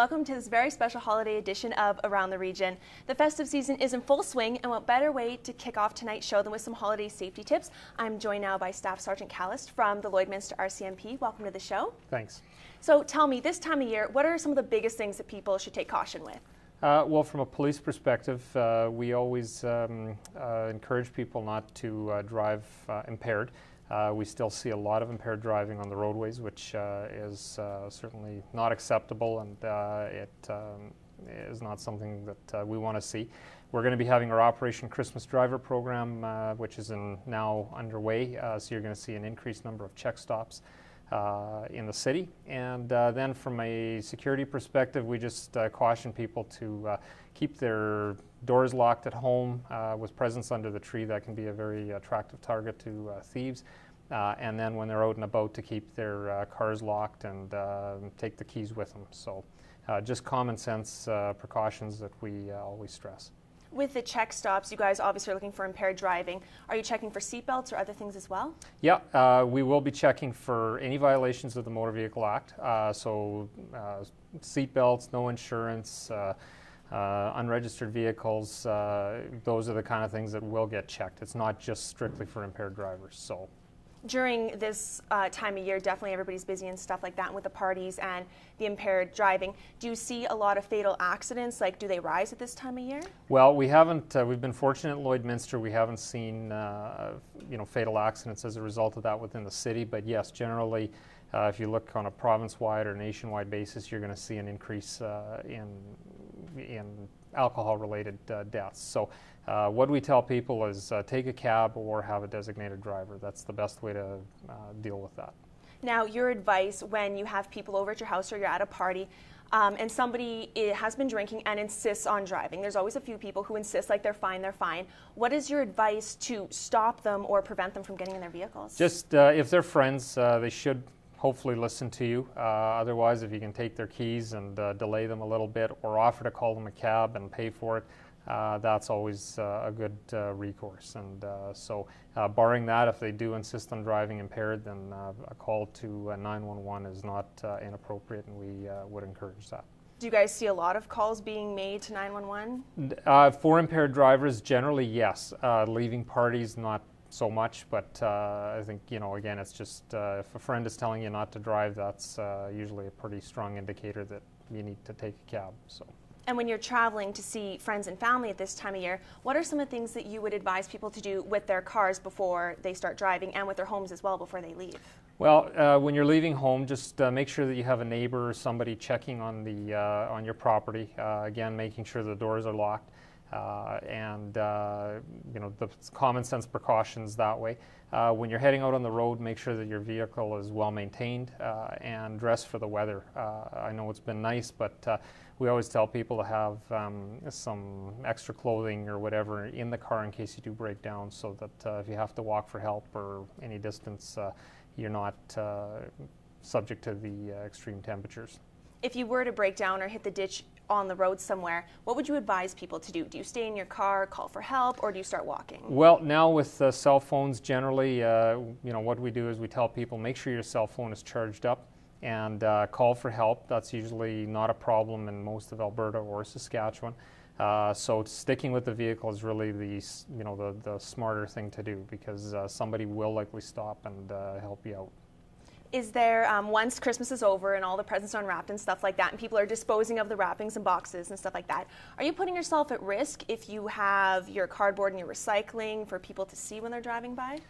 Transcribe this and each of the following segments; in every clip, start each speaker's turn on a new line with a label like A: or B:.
A: welcome to this very special holiday edition of Around the Region. The festive season is in full swing, and what better way to kick off tonight's show than with some holiday safety tips. I'm joined now by Staff Sgt Kalist from the Lloydminster RCMP. Welcome to the show.
B: Thanks.
A: So tell me, this time of year, what are some of the biggest things that people should take caution with?
B: Well, from a police perspective, we always encourage people not to drive impaired. We still see a lot of impaired driving on the roadways, which is certainly not acceptable, and it is not something that we want to see. We're going to be having our Operation Christmas Driver program, which is now underway, so you're going to see an increased number of check stops in the city. And then from a security perspective, we just caution people to keep their doors locked at home. With presents under the tree, that can be a very attractive target to thieves. And then when they're out and about, to keep their cars locked and take the keys with them. So just common sense precautions that we always stress.
A: With the check stops, you guys obviously are looking for impaired driving. Are you checking for seatbelts or other things as well?
B: Yeah, we will be checking for any violations of the Motor Vehicle Act. So seatbelts, no insurance, unregistered vehicles, those are the kind of things that will get checked. It's not just strictly for impaired drivers. So
A: during this time of year, definitely everybody's busy and stuff like that, and with the parties and the impaired driving, do you see a lot of fatal accidents? Like, do they rise at this time of year?
B: Well, we haven't. We've been fortunate at Lloydminster. We haven't seen fatal accidents as a result of that within the city. But yes, generally, if you look on a province-wide or nationwide basis, you're going to see an increase in alcohol-related deaths. So what we tell people is take a cab or have a designated driver. That's the best way to deal with that.
A: Now, your advice when you have people over at your house or you're at a party and somebody has been drinking and insists on driving. There's always a few people who insist like they're fine, they're fine. What is your advice to stop them or prevent them from getting in their vehicles?
B: Just if they're friends, they should hopefully listen to you. Otherwise, if you can take their keys and delay them a little bit or offer to call them a cab and pay for it, that's always a good recourse. And so barring that, if they do insist on driving impaired, then a call to 911 is not inappropriate, and we would encourage that.
A: Do you guys see a lot of calls being made to 911?
B: For impaired drivers, generally, yes. Leaving parties, not so much, but I think, again, it's just if a friend is telling you not to drive, that's usually a pretty strong indicator that you need to take a cab. So.
A: And when you're traveling to see friends and family at this time of year, what are some of the things that you would advise people to do with their cars before they start driving, and with their homes as well before they leave?
B: Well, when you're leaving home, just make sure that you have a neighbor or somebody checking on the on your property. Again, making sure the doors are locked. The common sense precautions that way. When you're heading out on the road, make sure that your vehicle is well maintained and dress for the weather. I know it's been nice, but we always tell people to have some extra clothing or whatever in the car in case you do break down, so that if you have to walk for help or any distance, you're not subject to the extreme temperatures. If
A: you were to break down or hit the ditch on the road somewhere, what would you advise people to do? Do you stay in your car, call for help, or do you start walking?
B: Well, now with cell phones, generally, what we do is we tell people, make sure your cell phone is charged up and call for help. That's usually not a problem in most of Alberta or Saskatchewan. So sticking with the vehicle is really the smarter thing to do, because somebody will likely stop and help you out.
A: Is there, once Christmas is over and all the presents are unwrapped and stuff like that, and people are disposing of the wrappings and boxes and stuff like that, are you putting yourself at risk if you have your cardboard and your recycling for people to see when they're driving by?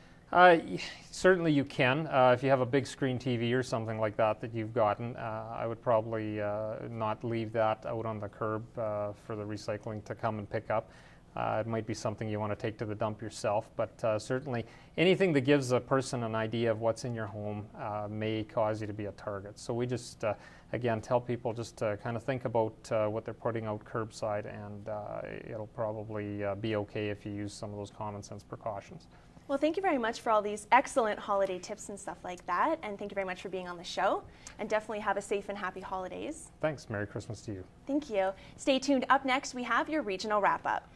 B: Certainly you can. If you have a big screen TV or something like that you've gotten, I would probably not leave that out on the curb for the recycling to come and pick up. It might be something you want to take to the dump yourself, but certainly anything that gives a person an idea of what's in your home may cause you to be a target. So we just, again, tell people just to kind of think about what they're putting out curbside, and it'll probably be okay if you use some of those common sense precautions.
A: Well, thank you very much for all these excellent holiday tips and stuff like that, and thank you very much for being on the show, and definitely have a safe and happy holidays.
B: Thanks. Merry Christmas to you.
A: Thank you. Stay tuned. Up next, we have your regional wrap-up.